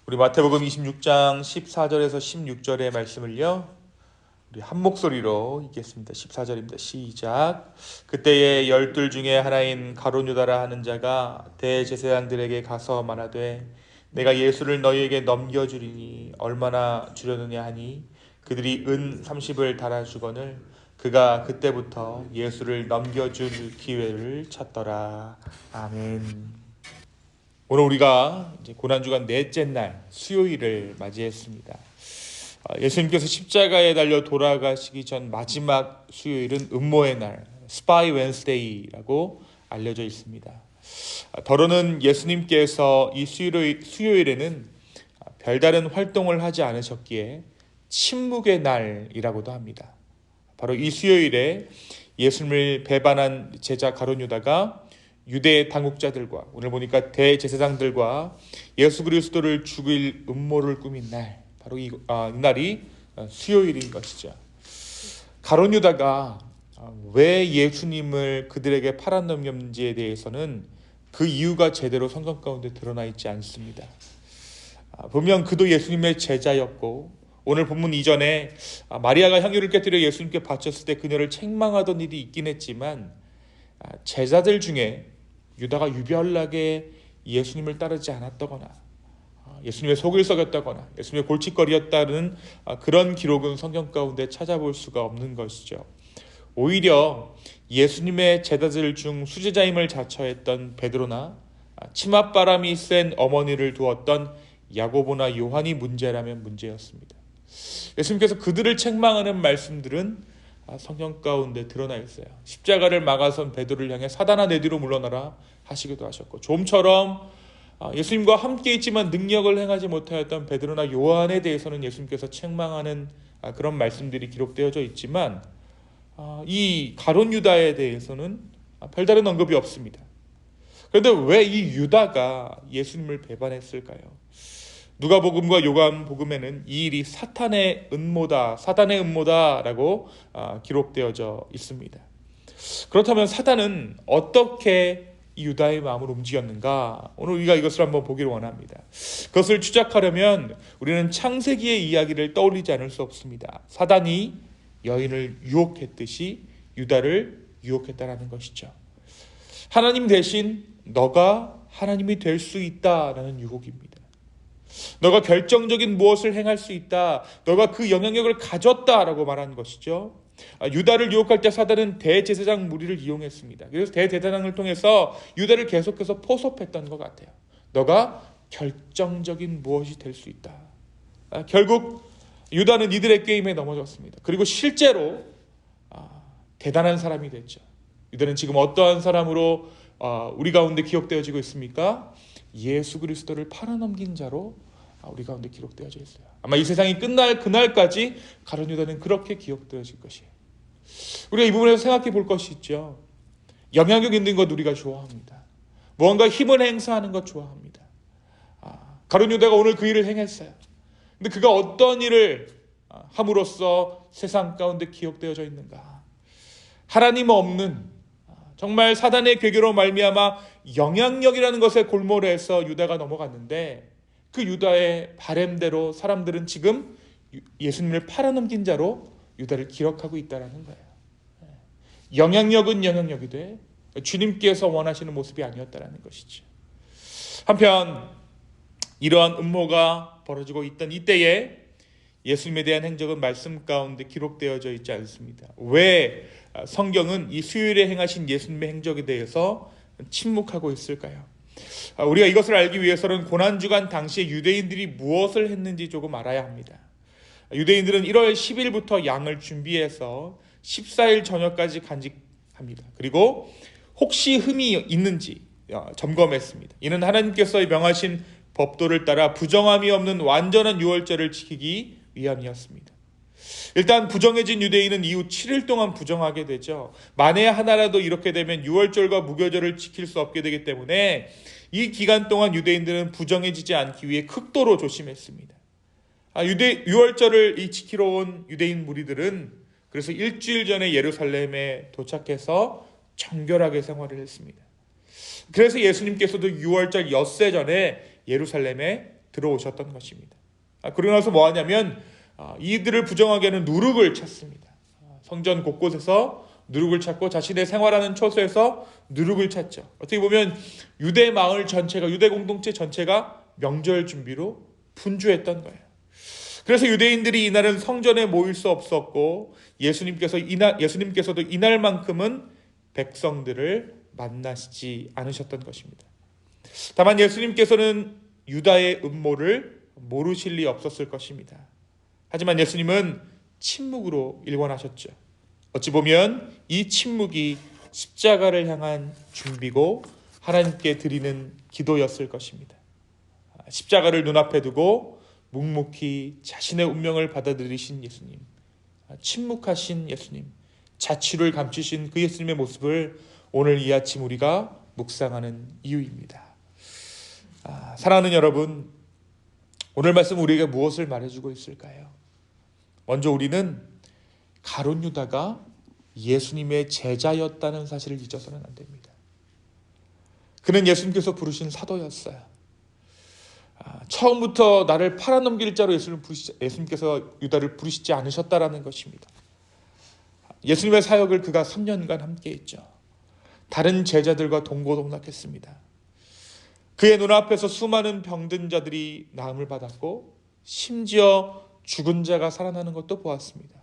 우리 마태복음 26장 14절에서 16절의 말씀을요, 우리 한 목소리로 읽겠습니다. 14절입니다. 시작. 그때에 열둘 중에 하나인 가룟 유다라 하는 자가 대제사장들에게 가서 말하되 내가 예수를 너희에게 넘겨주리니 얼마나 주려느냐 하니 그들이 은 30을 달아주거늘 그가 그때부터 예수를 넘겨줄 기회를 찾더라. 아멘. 오늘 우리가 이제 고난주간 넷째 날 수요일을 맞이했습니다. 예수님께서 십자가에 달려 돌아가시기 전 마지막 수요일은 음모의 날, 스파이 웬스데이라고 알려져 있습니다. 더러는 예수님께서 이 수요일에는 별다른 활동을 하지 않으셨기에 침묵의 날이라고도 합니다. 바로 이 수요일에 예수님을 배반한 제자 가룟 유다가 유대 당국자들과 오늘 보니까 대제사장들과 예수 그리스도를 죽일 음모를 꾸민 날, 바로 이 날이 수요일인 것이죠. 가룟 유다가 왜 예수님을 그들에게 팔아넘겼는지에 대해서는 그 이유가 제대로 성경 가운데 드러나 있지 않습니다. 분명 그도 예수님의 제자였고 오늘 본문 이전에 마리아가 향유를 깨뜨려 예수님께 바쳤을 때 그녀를 책망하던 일이 있긴 했지만 제자들 중에 유다가 유별나게 예수님을 따르지 않았다거나 예수님의 속을 썩였다거나 예수님의 골칫거리였다는 그런 기록은 성경 가운데 찾아볼 수가 없는 것이죠. 오히려 예수님의 제자들 중 수제자임을 자처했던 베드로나 치맛바람이 센 어머니를 두었던 야고보나 요한이 문제라면 문제였습니다. 예수님께서 그들을 책망하는 말씀들은 성경 가운데 드러나 있어요. 십자가를 막아선 베드로를 향해 사단아 내 뒤로 물러나라 하시기도 하셨고, 좀처럼 예수님과 함께 있지만 능력을 행하지 못하였던 베드로나 요한에 대해서는 예수님께서 책망하는 그런 말씀들이 기록되어져 있지만 이 가룟 유다에 대해서는 별다른 언급이 없습니다. 그런데 왜 이 유다가 예수님을 배반했을까요? 누가복음과 요한복음에는 이 일이 사탄의 음모다라고 기록되어져 있습니다. 그렇다면 사탄은 어떻게 이 유다의 마음을 움직였는가? 오늘 우리가 이것을 한번 보기를 원합니다. 그것을 추적하려면 우리는 창세기의 이야기를 떠올리지 않을 수 없습니다. 사단이 여인을 유혹했듯이 유다를 유혹했다라는 것이죠. 하나님 대신 너가 하나님이 될 수 있다라는 유혹입니다. 너가 결정적인 무엇을 행할 수 있다. 너가 그 영향력을 가졌다라고 말하는 것이죠. 유다를 유혹할 때 사단은 대제사장 무리를 이용했습니다. 그래서 대제사장을 통해서 유다를 계속해서 포섭했던 것 같아요. 너가 결정적인 무엇이 될 수 있다. 결국 유다는 이들의 게임에 넘어졌습니다. 그리고 실제로 대단한 사람이 됐죠. 유다는 지금 어떠한 사람으로 우리 가운데 기억되어지고 있습니까? 예수 그리스도를 팔아넘긴 자로 우리 가운데 기록되어져 있어요. 아마 이 세상이 끝날 그날까지 가룟 유다는 그렇게 기억되어질 것이에요. 우리가 이 부분에서 생각해 볼 것이 있죠. 영향력 있는 것 우리가 좋아합니다. 무언가 힘을 행사하는 것 좋아합니다. 가룟 유다가 오늘 그 일을 행했어요. 근데 그가 어떤 일을 함으로써 세상 가운데 기억되어져 있는가? 하나님 없는 정말 사단의 괴계로 말미암아 영향력이라는 것에 골몰해서 유다가 넘어갔는데 그 유다의 바램대로 사람들은 지금 예수님을 팔아넘긴 자로 유다를 기억하고 있다는 거예요. 영향력은 영향력이 돼 주님께서 원하시는 모습이 아니었다는 것이죠. 한편 이러한 음모가 벌어지고 있던 이때에 예수님에 대한 행적은 말씀 가운데 기록되어져 있지 않습니다. 왜 성경은 이 수요일에 행하신 예수님의 행적에 대해서 침묵하고 있을까요? 우리가 이것을 알기 위해서는 고난주간 당시에 유대인들이 무엇을 했는지 조금 알아야 합니다. 유대인들은 1월 10일부터 양을 준비해서 14일 저녁까지 간직합니다. 그리고 혹시 흠이 있는지 점검했습니다. 이는 하나님께서 명하신 법도를 따라 부정함이 없는 완전한 유월절을 지키기 위함이었습니다. 일단 부정해진 유대인은 이후 7일 동안 부정하게 되죠. 만에 하나라도 이렇게 되면 유월절과 무교절을 지킬 수 없게 되기 때문에 이 기간 동안 유대인들은 부정해지지 않기 위해 극도로 조심했습니다. 유월절을 지키러 온 유대인 무리들은 그래서 일주일 전에 예루살렘에 도착해서 정결하게 생활을 했습니다. 그래서 예수님께서도 유월절 엿새 전에 예루살렘에 들어오셨던 것입니다. 그러고 나서 뭐 하냐면 이들을 부정하게 하는 누룩을 찾습니다. 성전 곳곳에서 누룩을 찾고 자신의 생활하는 처소에서 누룩을 찾죠. 어떻게 보면 유대 마을 전체가, 유대 공동체 전체가 명절 준비로 분주했던 거예요. 그래서 유대인들이 이날은 성전에 모일 수 없었고 예수님께서도 이날만큼은 백성들을 만나시지 않으셨던 것입니다. 다만 예수님께서는 유다의 음모를 모르실 리 없었을 것입니다. 하지만 예수님은 침묵으로 일관하셨죠. 어찌 보면 이 침묵이 십자가를 향한 준비고 하나님께 드리는 기도였을 것입니다. 십자가를 눈앞에 두고 묵묵히 자신의 운명을 받아들이신 예수님, 침묵하신 예수님, 자취를 감추신 그 예수님의 모습을 오늘 이 아침 우리가 묵상하는 이유입니다. 사랑하는 여러분, 오늘 말씀 우리에게 무엇을 말해주고 있을까요? 먼저 우리는 가룟 유다가 예수님의 제자였다는 사실을 잊어서는 안 됩니다. 그는 예수님께서 부르신 사도였어요. 처음부터 나를 팔아넘길 자로 예수님께서 유다를 부르시지 않으셨다라는 것입니다. 예수님의 사역을 그가 3년간 함께했죠. 다른 제자들과 동고동락했습니다. 그의 눈앞에서 수많은 병든 자들이 나음을 받았고 심지어 죽은 자가 살아나는 것도 보았습니다.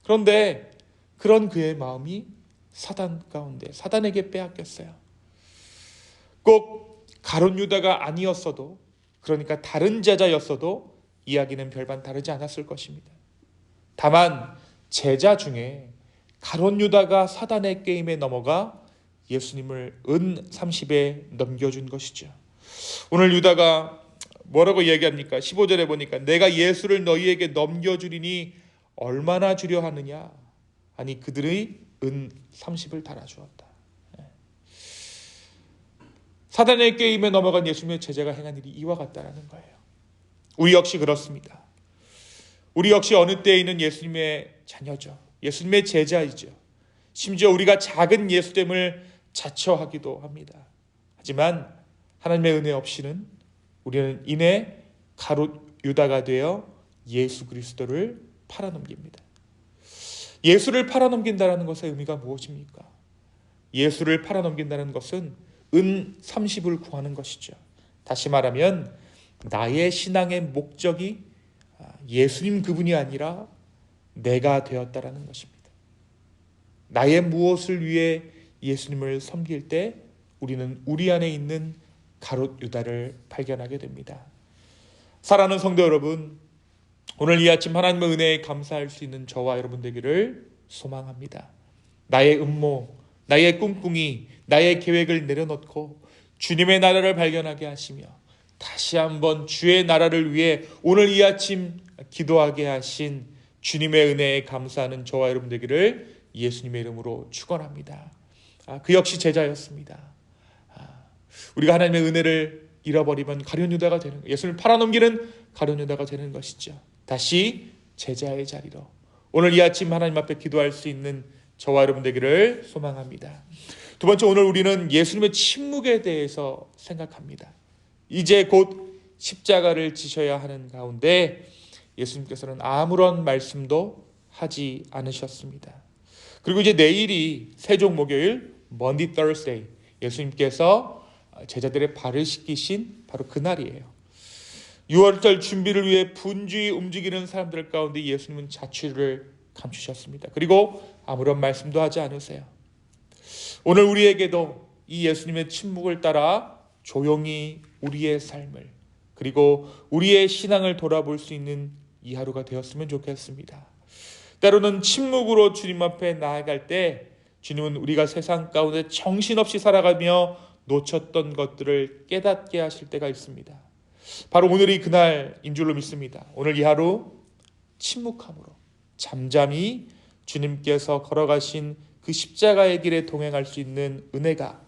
그런데 그런 그의 마음이 사단에게 빼앗겼어요. 꼭 가룟 유다가 아니었어도, 그러니까 다른 제자였어도 이야기는 별반 다르지 않았을 것입니다. 다만 제자 중에 가룟 유다가 사단의 게임에 넘어가 예수님을 은 30에 넘겨준 것이죠. 오늘 유다가 뭐라고 얘기합니까? 15절에 보니까 내가 예수를 너희에게 넘겨주리니 얼마나 주려 하느냐? 아니 그들의 은 30을 달아주었다. 사단의 게임에 넘어간 예수님의 제자가 행한 일이 이와 같다라는 거예요. 우리 역시 그렇습니다. 우리 역시 어느 때에 있는 예수님의 자녀죠. 예수님의 제자이죠. 심지어 우리가 작은 예수됨을 자처하기도 합니다. 하지만 하나님의 은혜 없이는 우리는 이내 가룟 유다가 되어 예수 그리스도를 팔아넘깁니다. 예수를 팔아넘긴다는 것의 의미가 무엇입니까? 예수를 팔아넘긴다는 것은 은 30을 구하는 것이죠. 다시 말하면 나의 신앙의 목적이 예수님 그분이 아니라 내가 되었다라는 것입니다. 나의 무엇을 위해 예수님을 섬길 때 우리는 우리 안에 있는 가룟 유다를 발견하게 됩니다. 사랑하는 성도 여러분, 오늘 이 아침 하나님의 은혜에 감사할 수 있는 저와 여러분 되기를 소망합니다. 나의 음모, 나의 꿍꿍이, 나의 계획을 내려놓고 주님의 나라를 발견하게 하시며 다시 한번 주의 나라를 위해 오늘 이 아침 기도하게 하신 주님의 은혜에 감사하는 저와 여러분 되기를 예수님의 이름으로 축원합니다. 그 역시 제자였습니다. 우리가 하나님의 은혜를 잃어버리면 가룟 유다가 되는 거예요. 예수님을 팔아넘기는 가룟 유다가 되는 것이죠. 다시 제자의 자리로 오늘 이 아침 하나님 앞에 기도할 수 있는 저와 여러분 되기를 소망합니다. 두 번째, 오늘 우리는 예수님의 침묵에 대해서 생각합니다. 이제 곧 십자가를 지셔야 하는 가운데 예수님께서는 아무런 말씀도 하지 않으셨습니다. 그리고 이제 내일이 세종 목요일 Maundy Thursday, 예수님께서 제자들의 발을 씻기신 바로 그날이에요. 6월절 준비를 위해 분주히 움직이는 사람들 가운데 예수님은 자취를 감추셨습니다. 그리고 아무런 말씀도 하지 않으세요. 오늘 우리에게도 이 예수님의 침묵을 따라 조용히 우리의 삶을 그리고 우리의 신앙을 돌아볼 수 있는 이 하루가 되었으면 좋겠습니다. 때로는 침묵으로 주님 앞에 나아갈 때 주님은 우리가 세상 가운데 정신없이 살아가며 놓쳤던 것들을 깨닫게 하실 때가 있습니다. 바로 오늘이 그날인 줄로 믿습니다. 오늘 이 하루 침묵함으로 잠잠히 주님께서 걸어가신 그 십자가의 길에 동행할 수 있는 은혜가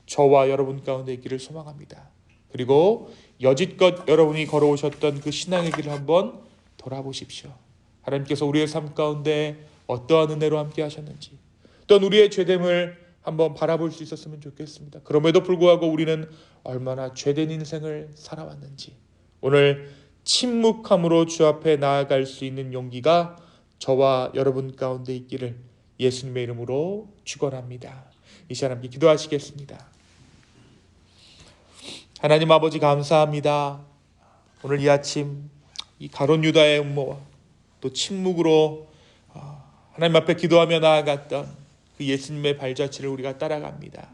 저와 여러분 가운데 있기를 소망합니다. 그리고 여지껏 여러분이 걸어오셨던 그 신앙의 길을 한번 돌아보십시오. 하나님께서 우리의 삶 가운데 어떠한 은혜로 함께 하셨는지, 또한 우리의 죄됨을 한번 바라볼 수 있었으면 좋겠습니다. 그럼에도 불구하고 우리는 얼마나 죄된 인생을 살아왔는지 오늘 침묵함으로 주 앞에 나아갈 수 있는 용기가 저와 여러분 가운데 있기를 예수님의 이름으로 축원합니다. 이 시간 함께 기도하시겠습니다. 하나님 아버지 감사합니다. 오늘 이 아침 이 가룟 유다의 음모와 또 침묵으로 하나님 앞에 기도하며 나아갔던 그 예수님의 발자취를 우리가 따라갑니다.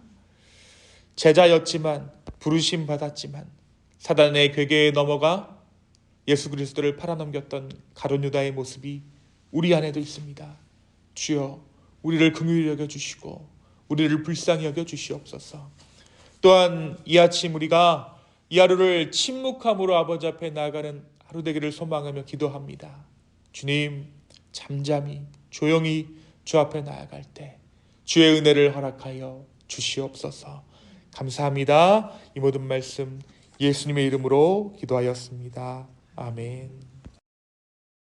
제자였지만 부르심 받았지만 사단의 괴계에 넘어가 예수 그리스도를 팔아넘겼던 가룟 유다의 모습이 우리 안에도 있습니다. 주여 우리를 긍휼히 여겨주시고 우리를 불쌍히 여겨주시옵소서. 또한 이 아침 우리가 이 하루를 침묵함으로 아버지 앞에 나아가는 하루 되기를 소망하며 기도합니다. 주님, 잠잠히 조용히 주 앞에 나아갈 때 주의 은혜를 허락하여 주시옵소서. 감사합니다. 이 모든 말씀 예수님의 이름으로 기도하였습니다. 아멘.